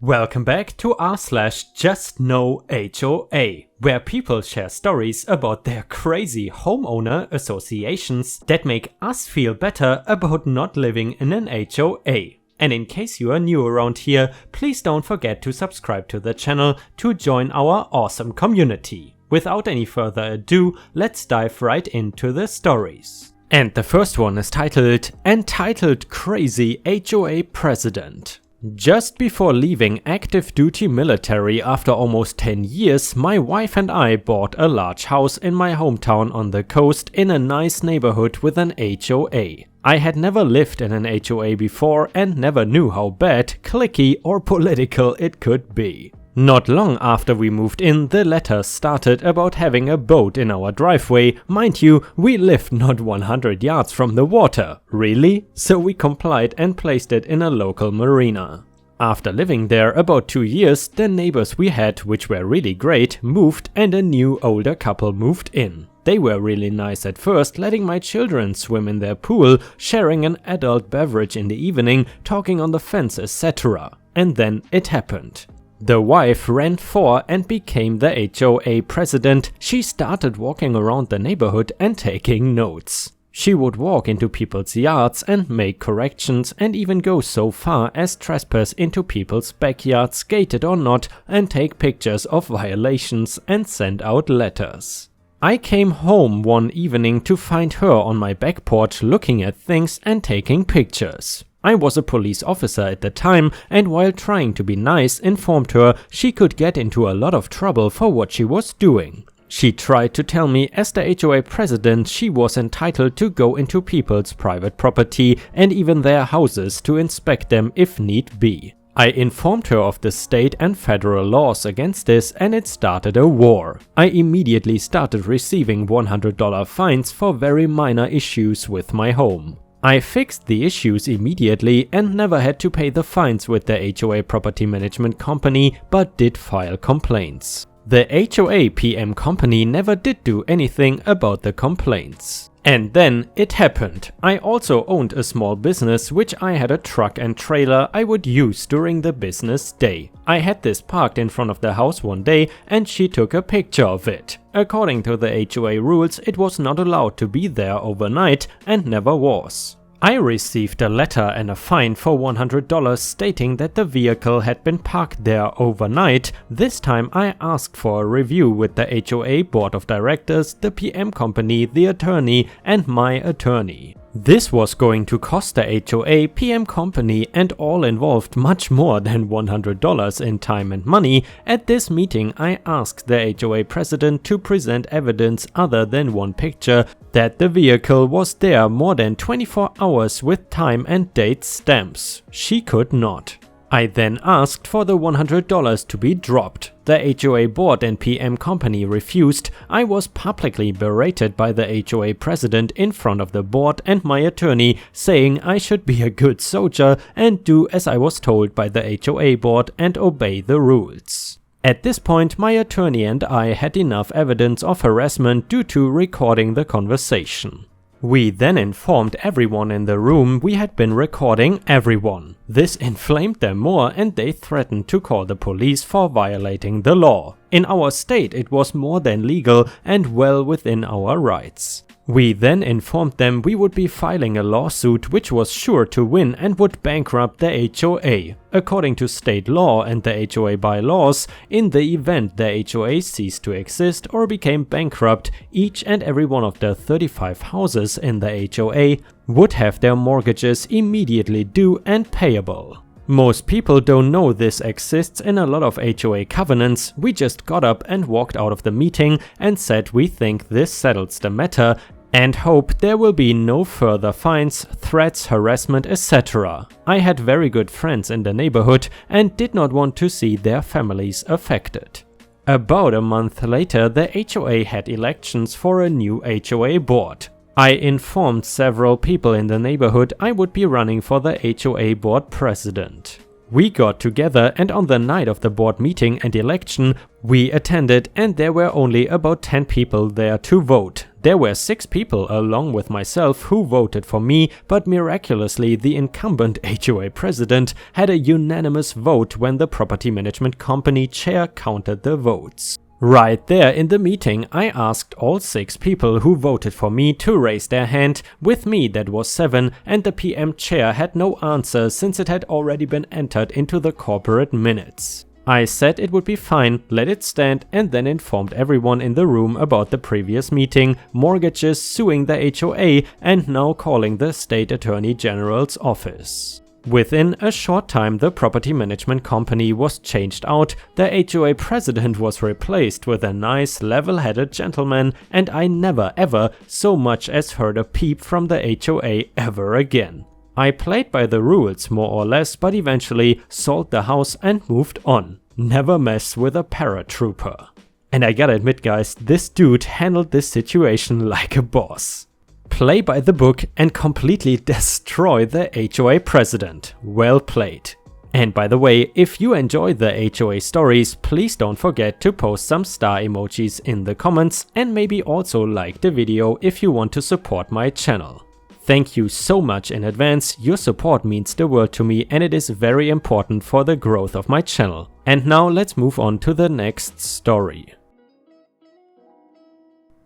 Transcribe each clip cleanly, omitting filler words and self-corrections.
Welcome back to r/JustNoHoa HOA, where people share stories about their crazy homeowner associations that make us feel better about not living in an HOA. And in case you are new around here, please don't forget to subscribe to the channel to join our awesome community. Without any further ado, let's dive right into the stories. And the first one is titled Entitled Crazy HOA President. Just before leaving active duty military after almost 10 years, my wife and I bought a large house in my hometown on the coast in a nice neighborhood with an HOA. I had never lived in an HOA before and never knew how bad, cliquey or political it could be. Not long after we moved in, the letters started about having a boat in our driveway. Mind you, we lived not 100 yards from the water. Really? So we complied and placed it in a local marina. After living there about 2 years, the neighbors we had, which were really great, moved and a new older couple moved in. They were really nice at first, letting my children swim in their pool, sharing an adult beverage in the evening, talking on the fence, etc. And then it happened. The wife ran for and became the HOA president. She started walking around the neighborhood and taking notes. She would walk into people's yards and make corrections and even go so far as trespass into people's backyards, gated or not, and take pictures of violations and send out letters. I came home one evening to find her on my back porch looking at things and taking pictures. I was a police officer at the time and while trying to be nice informed her she could get into a lot of trouble for what she was doing. She tried to tell me as the HOA president she was entitled to go into people's private property and even their houses to inspect them if need be. I informed her of the state and federal laws against this and it started a war. I immediately started receiving $100 fines for very minor issues with my home. I fixed the issues immediately and never had to pay the fines with the HOA property management company, but did file complaints. The HOA PM company never did do anything about the complaints. And then it happened. I also owned a small business which I had a truck and trailer I would use during the business day. I had this parked in front of the house one day and she took a picture of it. According to the HOA rules, it was not allowed to be there overnight and never was. I received a letter and a fine for $100 stating that the vehicle had been parked there overnight. This time I asked for a review with the HOA board of directors, the PM company, the attorney and my attorney. This was going to cost the HOA, PM company and all involved much more than $100 in time and money. At this meeting I asked the HOA president to present evidence other than one picture that the vehicle was there more than 24 hours with time and date stamps. She could not. I then asked for the $100 to be dropped. The HOA board and PM company refused. I was publicly berated by the HOA president in front of the board and my attorney, saying I should be a good soldier and do as I was told by the HOA board and obey the rules. At this point, my attorney and I had enough evidence of harassment due to recording the conversation. We then informed everyone in the room we had been recording everyone. This inflamed them more and they threatened to call the police for violating the law. In our state it was more than legal and well within our rights. We then informed them we would be filing a lawsuit which was sure to win and would bankrupt the HOA. According to state law and the HOA bylaws, in the event the HOA ceased to exist or became bankrupt, each and every one of the 35 houses in the HOA would have their mortgages immediately due and payable. Most people don't know this exists in a lot of HOA covenants. We just got up and walked out of the meeting and said we think this settles the matter and hope there will be no further fines, threats, harassment, etc. I had very good friends in the neighborhood and did not want to see their families affected. About a month later, the HOA had elections for a new HOA board. I informed several people in the neighborhood I would be running for the HOA board president. We got together, and on the night of the board meeting and election, we attended, and there were only about 10 people there to vote. There were 6 people along with myself who voted for me, but miraculously the incumbent HOA president had a unanimous vote when the property management company chair counted the votes. Right there in the meeting, I asked all 6 people who voted for me to raise their hand. With me that was 7, and the PM chair had no answer since it had already been entered into the corporate minutes. I said it would be fine, let it stand, and then informed everyone in the room about the previous meeting, mortgages, suing the HOA, and now calling the State Attorney General's office. Within a short time, the property management company was changed out, the HOA president was replaced with a nice, level-headed gentleman, and I never ever so much as heard a peep from the HOA ever again. I played by the rules more or less, but eventually sold the house and moved on. Never mess with a paratrooper. And I gotta admit guys, this dude handled this situation like a boss. Play by the book and completely destroy the HOA president. Well played. And by the way, if you enjoy the HOA stories, please don't forget to post some star emojis in the comments and maybe also like the video if you want to support my channel. Thank you so much in advance, your support means the world to me and it is very important for the growth of my channel. And now let's move on to the next story.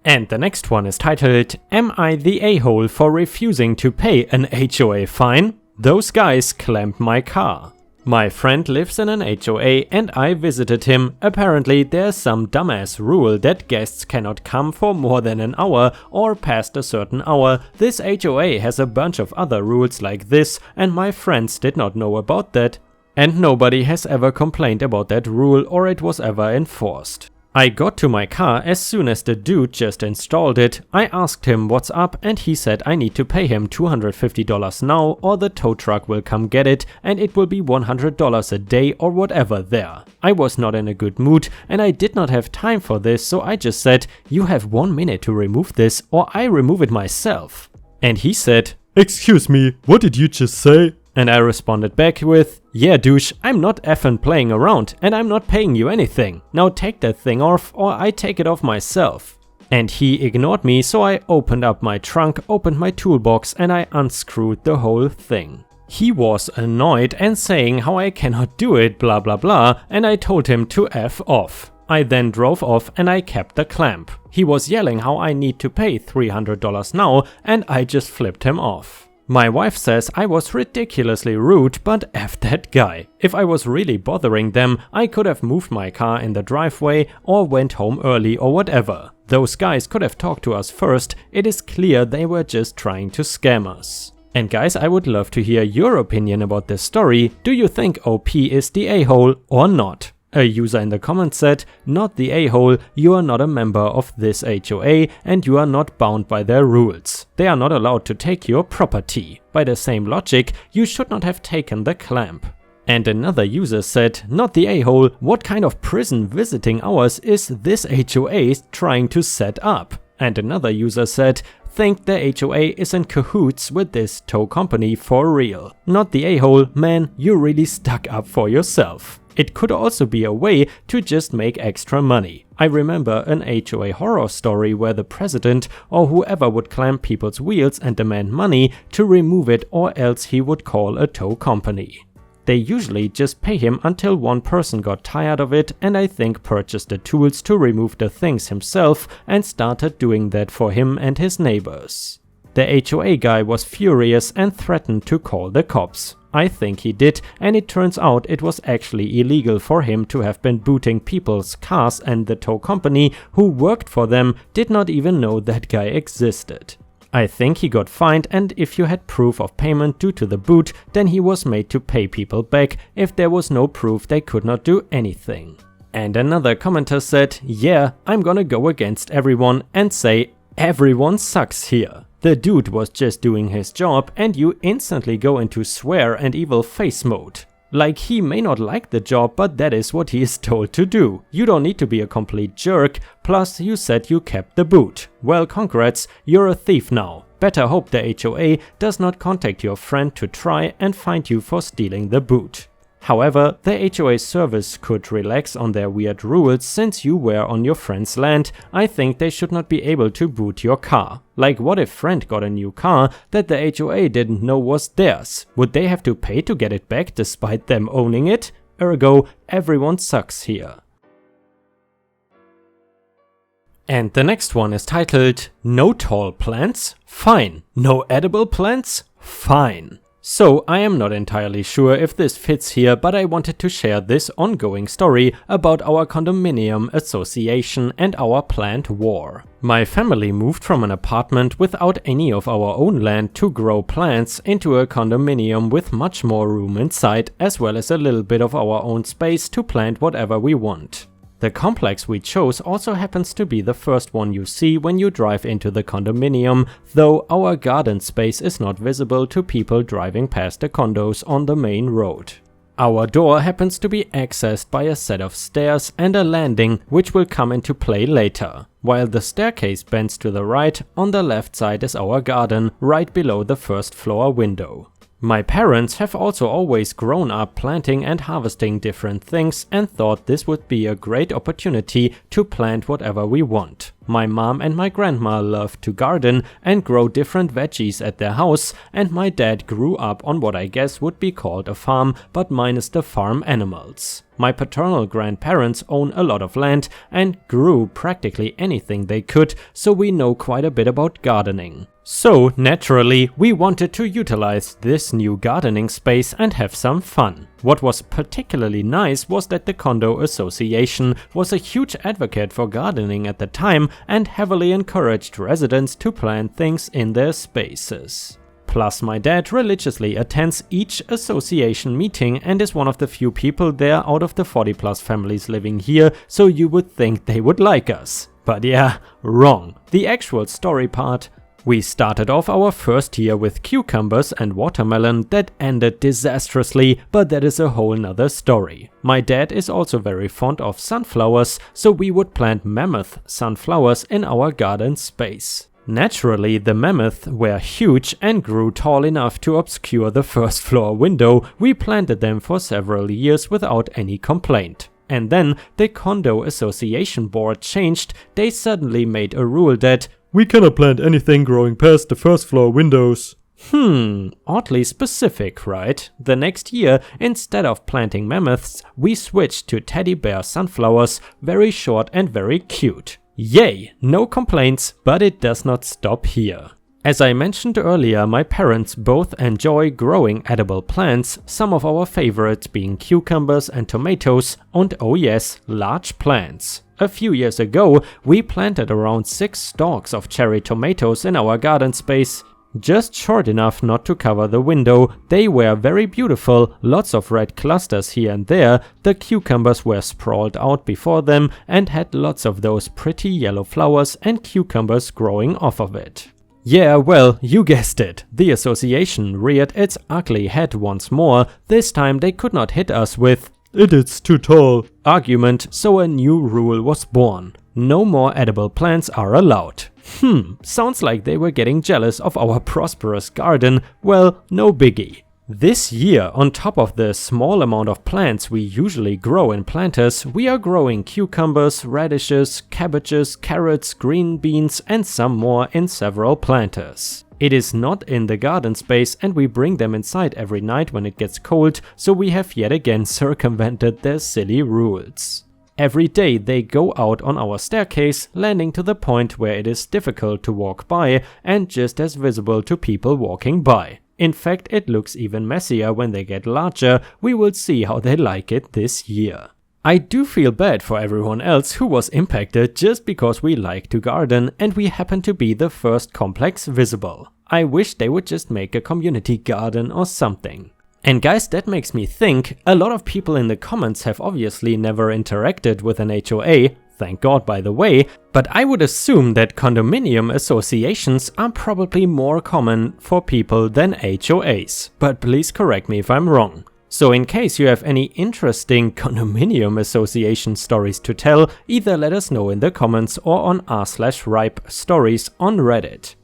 And the next one is titled, Am I the a-hole for refusing to pay an HOA fine? Those guys clamped my car. My friend lives in an HOA and I visited him. Apparently there's some dumbass rule that guests cannot come for more than an hour or past a certain hour. This HOA has a bunch of other rules like this and my friends did not know about that. And nobody has ever complained about that rule or it was ever enforced. I got to my car as soon as the dude just installed it. I asked him what's up and he said I need to pay him $250 now or the tow truck will come get it and it will be $100 a day or whatever there. I was not in a good mood and I did not have time for this, so I just said, you have 1 minute to remove this or I remove it myself. And he said, excuse me, what did you just say? And I responded back with, yeah douche, I'm not effing playing around and I'm not paying you anything. Now take that thing off or I take it off myself. And he ignored me, so I opened up my trunk, opened my toolbox and I unscrewed the whole thing. He was annoyed and saying how I cannot do it, blah blah blah, and I told him to F off. I then drove off and I kept the clamp. He was yelling how I need to pay $300 now and I just flipped him off. My wife says I was ridiculously rude, but F that guy. If I was really bothering them, I could have moved my car in the driveway or went home early or whatever. Those guys could have talked to us first. It is clear they were just trying to scam us. And guys, I would love to hear your opinion about this story. Do you think OP is the a-hole or not? A user in the comments said, not the a-hole, you are not a member of this HOA and you are not bound by their rules. They are not allowed to take your property. By the same logic, you should not have taken the clamp. And another user said, not the a-hole, what kind of prison visiting hours is this HOA trying to set up? And another user said, think the HOA is in cahoots with this tow company for real. Not the a-hole, man, you really stuck up for yourself. It could also be a way to just make extra money. I remember an HOA horror story where the president or whoever would clamp people's wheels and demand money to remove it or else he would call a tow company. They usually just pay him until one person got tired of it and I think purchased the tools to remove the things himself and started doing that for him and his neighbors. The HOA guy was furious and threatened to call the cops. I think he did, and it turns out it was actually illegal for him to have been booting people's cars and the tow company who worked for them did not even know that guy existed. I think he got fined, and if you had proof of payment due to the boot, then he was made to pay people back. If there was no proof, they could not do anything. And another commenter said, yeah, I'm gonna go against everyone and say everyone sucks here. The dude was just doing his job and you instantly go into swear and evil face mode. Like, he may not like the job, but that is what he is told to do. You don't need to be a complete jerk, plus you said you kept the boot. Well, congrats, you're a thief now. Better hope the HOA does not contact your friend to try and find you for stealing the boot. However, the HOA service could relax on their weird rules since you were on your friend's land. I think they should not be able to boot your car. Like, what if friend got a new car that the HOA didn't know was theirs? Would they have to pay to get it back despite them owning it? Ergo, everyone sucks here. And the next one is titled, No tall plants? Fine. No edible plants? Fine. So I am not entirely sure if this fits here, but I wanted to share this ongoing story about our condominium association and our plant war. My family moved from an apartment without any of our own land to grow plants into a condominium with much more room inside, as well as a little bit of our own space to plant whatever we want. The complex we chose also happens to be the first one you see when you drive into the condominium, though our garden space is not visible to people driving past the condos on the main road. Our door happens to be accessed by a set of stairs and a landing, which will come into play later. While the staircase bends to the right, on the left side is our garden, right below the first floor window. My parents have also always grown up planting and harvesting different things and thought this would be a great opportunity to plant whatever we want. My mom and my grandma loved to garden and grow different veggies at their house, and my dad grew up on what I guess would be called a farm, but minus the farm animals. My paternal grandparents own a lot of land and grew practically anything they could, so we know quite a bit about gardening. So, naturally, we wanted to utilize this new gardening space and have some fun. What was particularly nice was that the condo association was a huge advocate for gardening at the time and heavily encouraged residents to plant things in their spaces. Plus, my dad religiously attends each association meeting and is one of the few people there out of the 40+ families living here, so you would think they would like us. But yeah, wrong. The actual story part. We started off our first year with cucumbers and watermelon that ended disastrously, but that is a whole nother story. My dad is also very fond of sunflowers, so we would plant mammoth sunflowers in our garden space. Naturally, the mammoths were huge and grew tall enough to obscure the first floor window. We planted them for several years without any complaint. And then the condo association board changed. They suddenly made a rule that we cannot plant anything growing past the first floor windows. Oddly specific, right? The next year, instead of planting mammoths, we switched to teddy bear sunflowers, very short and very cute. Yay! No complaints, but it does not stop here. As I mentioned earlier, my parents both enjoy growing edible plants, some of our favorites being cucumbers and tomatoes, and oh yes, large plants. A few years ago, we planted around 6 stalks of cherry tomatoes in our garden space. Just short enough not to cover the window, they were very beautiful, lots of red clusters here and there, the cucumbers were sprawled out before them and had lots of those pretty yellow flowers and cucumbers growing off of it. Yeah, well, you guessed it, the association reared its ugly head once more. This time they could not hit us with "it is too tall" argument, so a new rule was born. No more edible plants are allowed. Sounds like they were getting jealous of our prosperous garden. Well, no biggie. This year, on top of the small amount of plants we usually grow in planters, we are growing cucumbers, radishes, cabbages, carrots, green beans and some more in several planters. It is not in the garden space and we bring them inside every night when it gets cold, so we have yet again circumvented their silly rules. Every day they go out on our staircase, landing to the point where it is difficult to walk by and just as visible to people walking by. In fact, it looks even messier when they get larger. We will see how they like it this year. I do feel bad for everyone else who was impacted just because we like to garden and we happen to be the first complex visible. I wish they would just make a community garden or something. And guys, that makes me think, a lot of people in the comments have obviously never interacted with an HOA, thank God by the way, but I would assume that condominium associations are probably more common for people than HOAs, but please correct me if I'm wrong. So in case you have any interesting condominium association stories to tell, either let us know in the comments or on r/ripe stories on Reddit.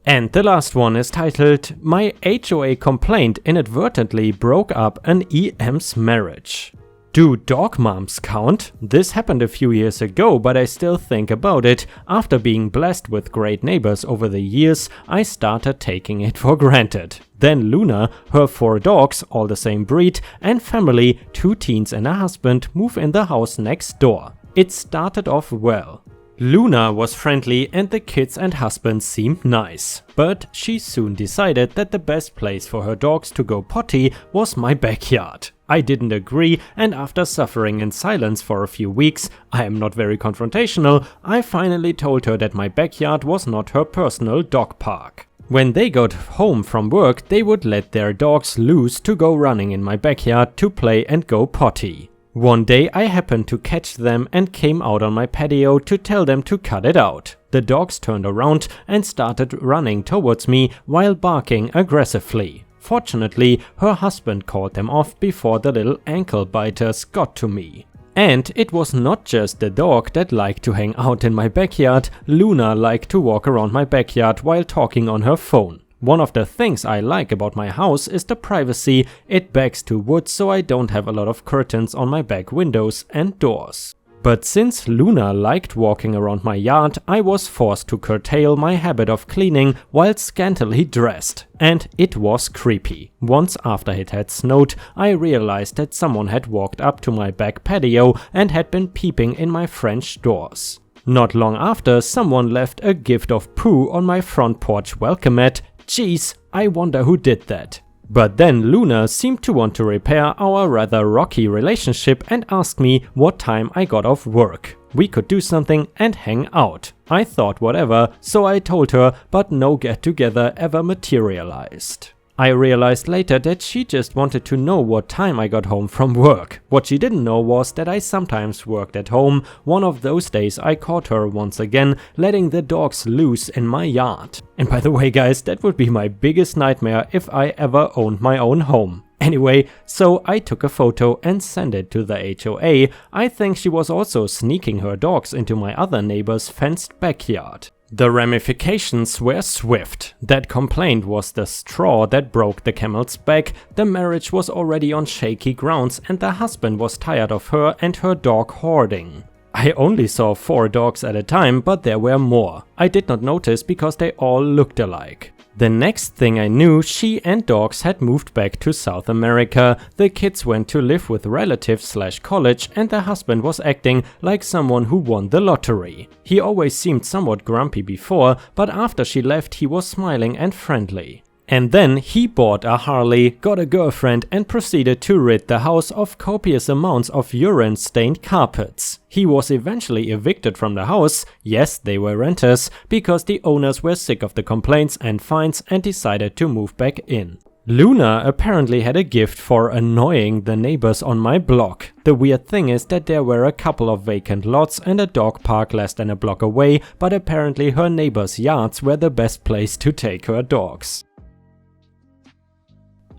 And the last one is titled, My HOA complaint inadvertently broke up an EM's marriage. Do dog moms count? This happened a few years ago, but I still think about it. After being blessed with great neighbors over the years, I started taking it for granted. Then Luna, her 4 dogs, all the same breed, and family, 2 teens and a husband, move in the house next door. It started off well. Luna was friendly and the kids and husband seemed nice, but she soon decided that the best place for her dogs to go potty was my backyard. I didn't agree, and after suffering in silence for a few weeks, I am not very confrontational, I finally told her that my backyard was not her personal dog park. When they got home from work, they would let their dogs loose to go running in my backyard to play and go potty. One day I happened to catch them and came out on my patio to tell them to cut it out. The dogs turned around and started running towards me while barking aggressively. Fortunately, her husband called them off before the little ankle biters got to me. And it was not just the dog that liked to hang out in my backyard. Luna liked to walk around my backyard while talking on her phone. One of the things I like about my house is the privacy. It backs to wood, so I don't have a lot of curtains on my back windows and doors. But since Luna liked walking around my yard, I was forced to curtail my habit of cleaning while scantily dressed. And it was creepy. Once after it had snowed, I realized that someone had walked up to my back patio and had been peeping in my French doors. Not long after, someone left a gift of poo on my front porch welcome mat. Geez, I wonder who did that. But then Luna seemed to want to repair our rather rocky relationship and asked me what time I got off work. We could do something and hang out. I thought whatever, so I told her, but no get-together ever materialized. I realized later that she just wanted to know what time I got home from work. What she didn't know was that I sometimes worked at home. One of those days I caught her once again letting the dogs loose in my yard. And by the way guys, that would be my biggest nightmare if I ever owned my own home. Anyway, so I took a photo and sent it to the HOA. I think she was also sneaking her dogs into my other neighbor's fenced backyard. The ramifications were swift. That complaint was the straw that broke the camel's back. The marriage was already on shaky grounds and the husband was tired of her and her dog hoarding. I only saw 4 dogs at a time, but there were more. I did not notice because they all looked alike. The next thing I knew, she and dogs had moved back to South America. The kids went to live with relatives/college and the husband was acting like someone who won the lottery. He always seemed somewhat grumpy before, but after she left he was smiling and friendly. And then he bought a Harley, got a girlfriend and proceeded to rid the house of copious amounts of urine-stained carpets. He was eventually evicted from the house, yes they were renters, because the owners were sick of the complaints and fines and decided to move back in. Luna apparently had a gift for annoying the neighbors on my block. The weird thing is that there were a couple of vacant lots and a dog park less than a block away, but apparently her neighbors' yards were the best place to take her dogs.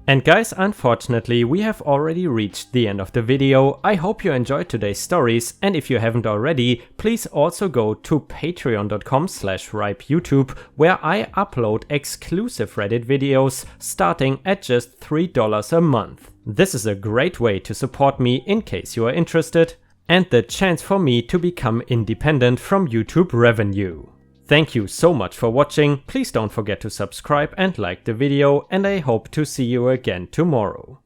And guys, unfortunately we have already reached the end of the video. I hope you enjoyed today's stories, and if you haven't already, please also go to patreon.com/ripeyoutube where I upload exclusive Reddit videos starting at just $3 a month. This is a great way to support me in case you are interested, and the chance for me to become independent from YouTube revenue. Thank you so much for watching. Please don't forget to subscribe and like the video, and I hope to see you again tomorrow.